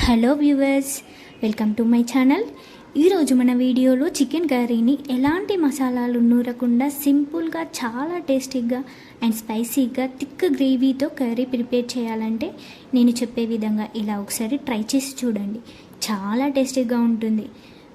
Hello viewers, welcome to my channel. ఈరోజు మన వీడియోలో చికెన్ కర్రీని ఎలాంటి మసాలాలు నూరకుండా సింపుల్గా చాలా టేస్టీగా అండ్ స్పైసీగా థిక్ గ్రేవీతో కర్రీ ప్రిపేర్ చేయాలంటే నేను చెప్పే విధంగా ఇలా ఒకసారి ట్రై చేసి చూడండి. చాలా టేస్టీగా ఉంటుంది.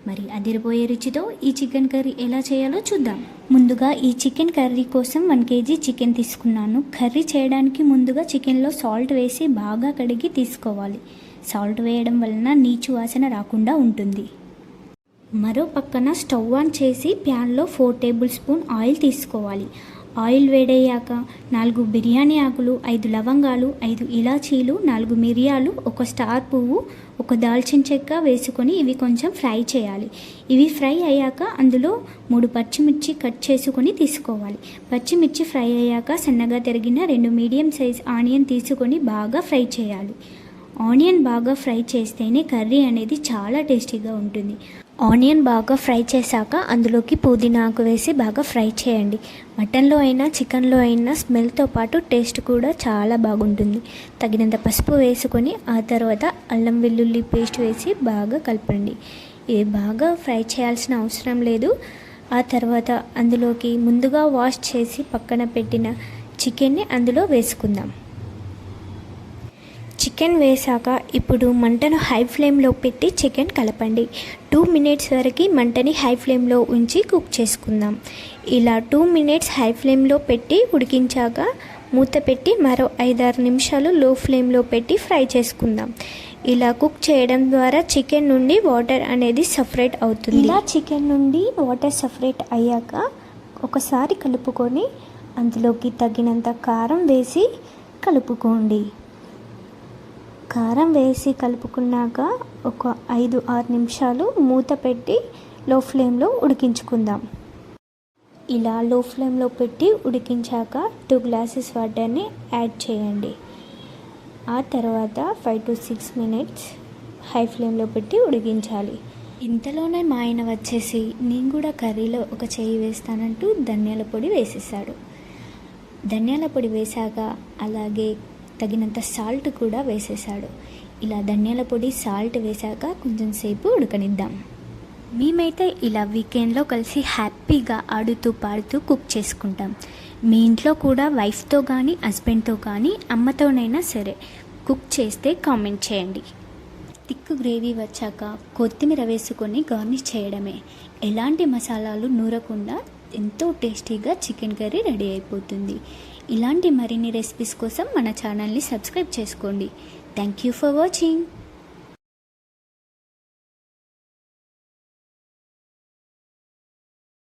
మరి అదిరిపోయే రుచితో ఈ చికెన్ కర్రీ ఎలా చేయాలో చూద్దాం. ముందుగా ఈ చికెన్ కర్రీ కోసం 1 kg చికెన్ తీసుకున్నాను. కర్రీ చేయడానికి ముందుగా చికెన్లో సాల్ట్ వేసి బాగా కడిగి తీసుకోవాలి. సాల్ట్ వేయడం వలన నీచు వాసన రాకుండా ఉంటుంది. మరో పక్కన స్టవ్ ఆన్ చేసి ప్యాన్లో 4 టేబుల్ స్పూన్ ఆయిల్ తీసుకోవాలి. ఆయిల్ వేడయ్యాక 4 బిర్యానీ ఆకులు, 5 లవంగాలు, 5 ఇలాచీలు, 4 మిరియాలు, 1 స్టార్ పువ్వు, 1 దాల్చిన చెక్క వేసుకొని ఇవి కొంచెం ఫ్రై చేయాలి. ఇవి ఫ్రై అయ్యాక అందులో 3 పచ్చిమిర్చి కట్ చేసుకొని తీసుకోవాలి. పచ్చిమిర్చి ఫ్రై అయ్యాక సన్నగా తరిగిన 2 మీడియం సైజ్ ఆనియన్ తీసుకొని బాగా ఫ్రై చేయాలి. ఆనియన్ బాగా ఫ్రై చేస్తేనే కర్రీ అనేది చాలా టేస్టీగా ఉంటుంది. ఆనియన్ బాగా ఫ్రై చేశాక అందులోకి పుదీనా ఆకు వేసి బాగా ఫ్రై చేయండి. మటన్లో అయినా చికెన్లో అయినా స్మెల్తో పాటు టేస్ట్ కూడా చాలా బాగుంటుంది. తగినంత పసుపు వేసుకొని ఆ తర్వాత అల్లం వెల్లుల్లి పేస్ట్ వేసి బాగా కలపండి. ఇది బాగా ఫ్రై చేయాల్సిన అవసరం లేదు. ఆ తర్వాత అందులోకి ముందుగా వాష్ చేసి పక్కన పెట్టిన చికెన్ని అందులో వేసుకుందాం. చికెన్ వేసాక ఇప్పుడు మంటను హై ఫ్లేమ్లో పెట్టి చికెన్ కలపండి. 2 మినిట్స్ వరకు మంటని హై ఫ్లేమ్లో ఉంచి కుక్ చేసుకుందాం. ఇలా 2 మినిట్స్ హై ఫ్లేమ్లో పెట్టి ఉడికించాక మూత పెట్టి మరో 5-6 నిమిషాలు లో ఫ్లేమ్లో పెట్టి ఫ్రై చేసుకుందాం. ఇలా కుక్ చేయడం ద్వారా చికెన్ నుండి వాటర్ అనేది సపరేట్ అవుతుంది. ఇలా చికెన్ నుండి వాటర్ సపరేట్ అయ్యాక ఒకసారి కలుపుకొని అందులోకి తగినంత కారం వేసి కలుపుకోండి. కారం వేసి కలుపుకున్నాక ఒక 5-6 నిమిషాలు మూత పెట్టి లో ఫ్లేమ్లో ఉడికించుకుందాం. ఇలా లో ఫ్లేమ్లో పెట్టి ఉడికించాక 2 గ్లాసెస్ వాటర్ని యాడ్ చేయండి. ఆ తర్వాత 5 to 6 మినిట్స్ హై ఫ్లేమ్లో పెట్టి ఉడికించాలి. ఇంతలోనే మా ఆయన వచ్చేసి నేను కూడా కర్రీలో ఒక చెయ్యి వేస్తానంటూ ధనియాల పొడి వేసేసాడు. ధనియాల పొడి వేశాక అలాగే తగినంత సాల్ట్ కూడా వేసేసాడు. ఇలా ధనియాల పొడి సాల్ట్ వేశాక కొంచెం సేపు ఉడకనిద్దాం. మేమైతే ఇలా వీకెండ్లో కలిసి హ్యాపీగా ఆడుతూ పాడుతూ కుక్ చేసుకుంటాం. మీ ఇంట్లో కూడా వైఫ్తో కానీ హస్బెండ్తో కానీ అమ్మతోనైనా సరే కుక్ చేస్తే కామెంట్ చేయండి. థిక్ గ్రేవీ వచ్చాక కొత్తిమీర వేసుకొని గార్నిష్ చేయడమే. ఎలాంటి మసాలాలు నూరకుండా ఎంతో టేస్టీగా చికెన్ కర్రీ రెడీ అయిపోతుంది. ఇలాంటి మరిన్ని రెసిపీస్ కోసం మన ఛానల్ని సబ్స్క్రైబ్ చేసుకోండి. Thank you for watching.